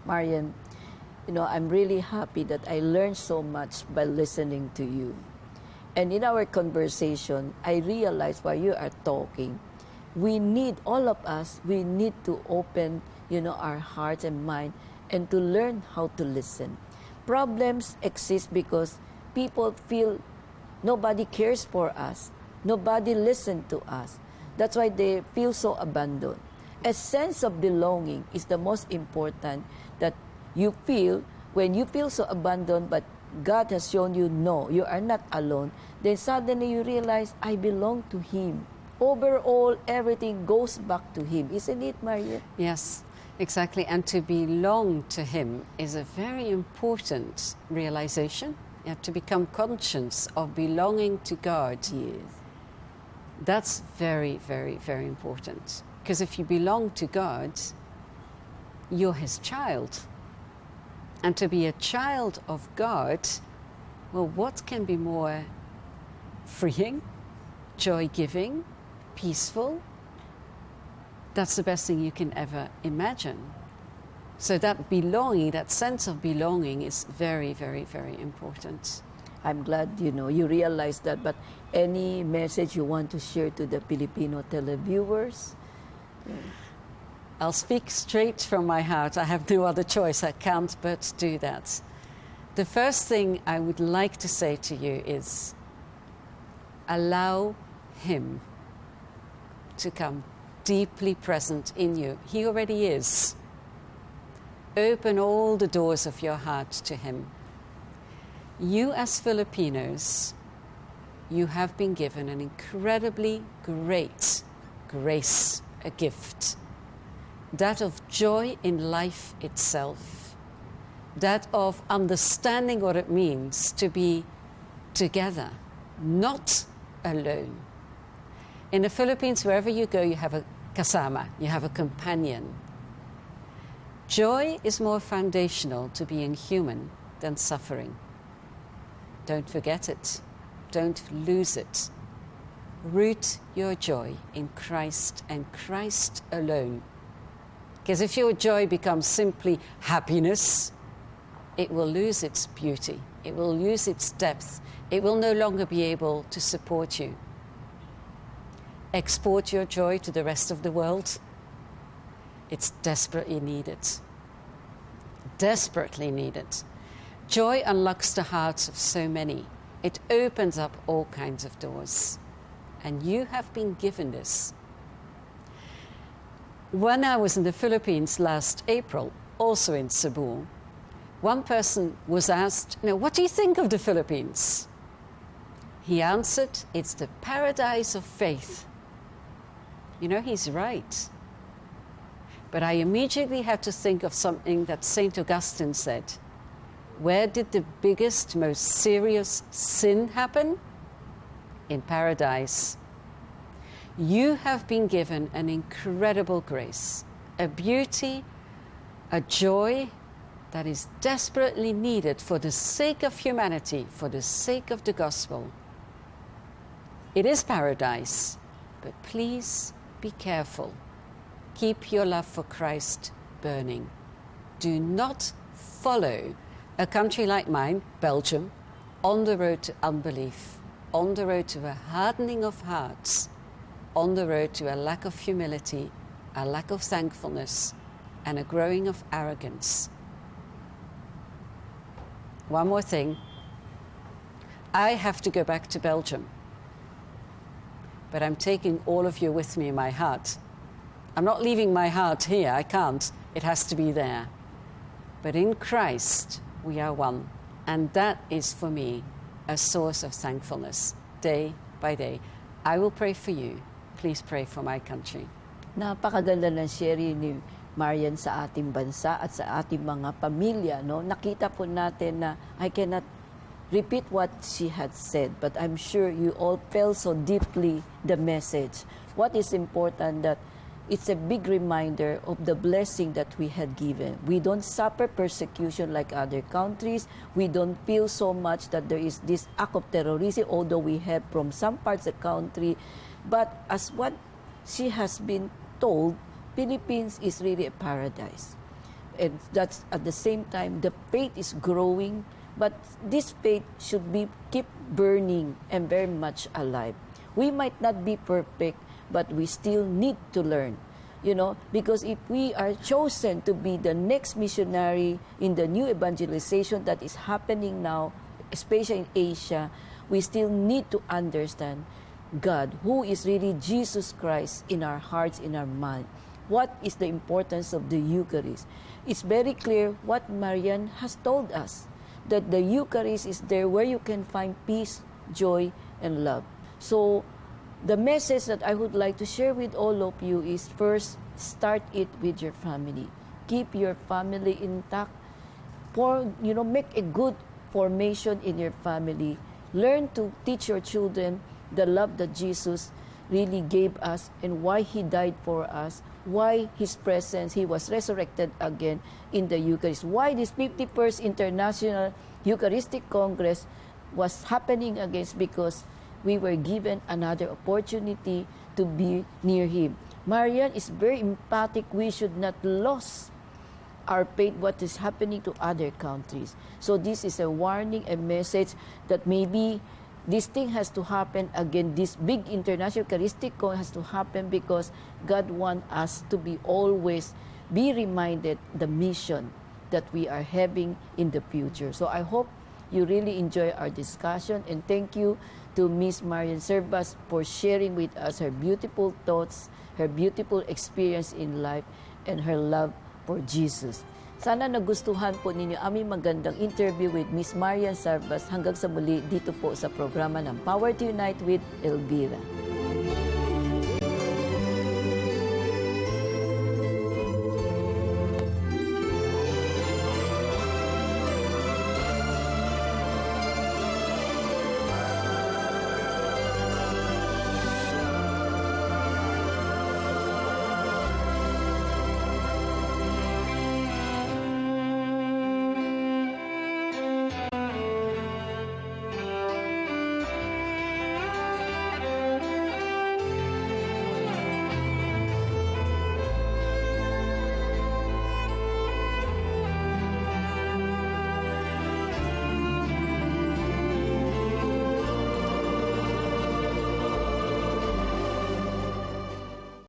Marianne, I'm really happy that I learned so much by listening to you. And in our conversation, I realized while you are talking, all of us, we need to open, our hearts and mind and to learn how to listen. Problems exist because people feel nobody cares for us. Nobody listens to us. That's why they feel so abandoned. A sense of belonging is the most important that you feel when you feel so abandoned, but God has shown you, no, you are not alone. Then suddenly you realize, I belong to Him. Overall, everything goes back to Him. Isn't it, Marianne? Yes, exactly. And to belong to Him is a very important realization. You have to become conscious of belonging to God. Yes. That's very, very, very important. Because if you belong to God, you're His child. And to be a child of God, well, what can be more freeing, joy-giving, peaceful? That's the best thing you can ever imagine. So that belonging, that sense of belonging is very, very, very important. I'm glad, you realize that. But any message you want to share to the Filipino televiewers? I'll speak straight from my heart. I have no other choice. I can't but do that. The first thing I would like to say to you is allow Him to come deeply present in you. He already is. Open all the doors of your heart to Him. You as Filipinos, you have been given an incredibly great grace, a gift. That of joy in life itself. That of understanding what it means to be together, not alone. In the Philippines, wherever you go, you have a kasama, you have a companion. Joy is more foundational to being human than suffering. Don't forget it. Don't lose it. Root your joy in Christ and Christ alone. Because if your joy becomes simply happiness, it will lose its beauty. It will lose its depth. It will no longer be able to support you. Export your joy to the rest of the world. It's desperately needed. Desperately needed. Joy unlocks the hearts of so many. It opens up all kinds of doors. And you have been given this. When I was in the Philippines last April, also in Cebu, one person was asked, what do you think of the Philippines? He answered, it's the paradise of faith. He's right. But I immediately had to think of something that St. Augustine said. Where did the biggest, most serious sin happen? In paradise. You have been given an incredible grace, a beauty, a joy that is desperately needed for the sake of humanity, for the sake of the gospel. It is paradise, but please be careful. Keep your love for Christ burning. Do not follow a country like mine, Belgium, on the road to unbelief, on the road to a hardening of hearts, on the road to a lack of humility, a lack of thankfulness, and a growing of arrogance. One more thing. I have to go back to Belgium, but I'm taking all of you with me in my heart. I'm not leaving my heart here. I can't. It has to be there. But in Christ, we are one. And that is, for me, a source of thankfulness, day by day. I will pray for you. Please pray for my country. Napakaganda ng sharing ni Marianne sa ating bansa at sa ating mga pamilya. Nakita po natin na I cannot repeat what she had said, but I'm sure you all felt so deeply the message. What is important that it's a big reminder of the blessing that we had given. We don't suffer persecution like other countries. We don't feel so much that there is this act of terrorism, although we have from some parts of the country. But as what she has been told, Philippines is really a paradise. And that's at the same time, the faith is growing, but this faith should be keep burning and very much alive. We might not be perfect, but we still need to learn. Because if we are chosen to be the next missionary in the new evangelization that is happening now, especially in Asia, we still need to understand God, who is really Jesus Christ in our hearts, in our mind. What is the importance of the Eucharist? It's very clear what Marianne has told us, that the Eucharist is there where you can find peace, joy, and love. So, the message that I would like to share with all of you is, first, start it with your family. Keep your family intact. Make a good formation in your family. Learn to teach your children the love that Jesus really gave us and why He died for us, why His presence, He was resurrected again in the Eucharist, why this 51st International Eucharistic Congress was happening again, because we were given another opportunity to be near Him. Marianne is very emphatic. We should not lose our faith, what is happening to other countries. So this is a warning, a message that maybe this thing has to happen again. This big international Eucharistic Congress has to happen because God wants us to be always be reminded the mission that we are having in the future. So I hope you really enjoy our discussion, and thank you to Miss Marianne Servaas for sharing with us her beautiful thoughts, her beautiful experience in life, and her love for Jesus. Sana nagustuhan po ninyo aming magandang interview with Miss Marianne Servaas. Hanggang sa muli dito po sa programa ng Power to Unite with Elvira.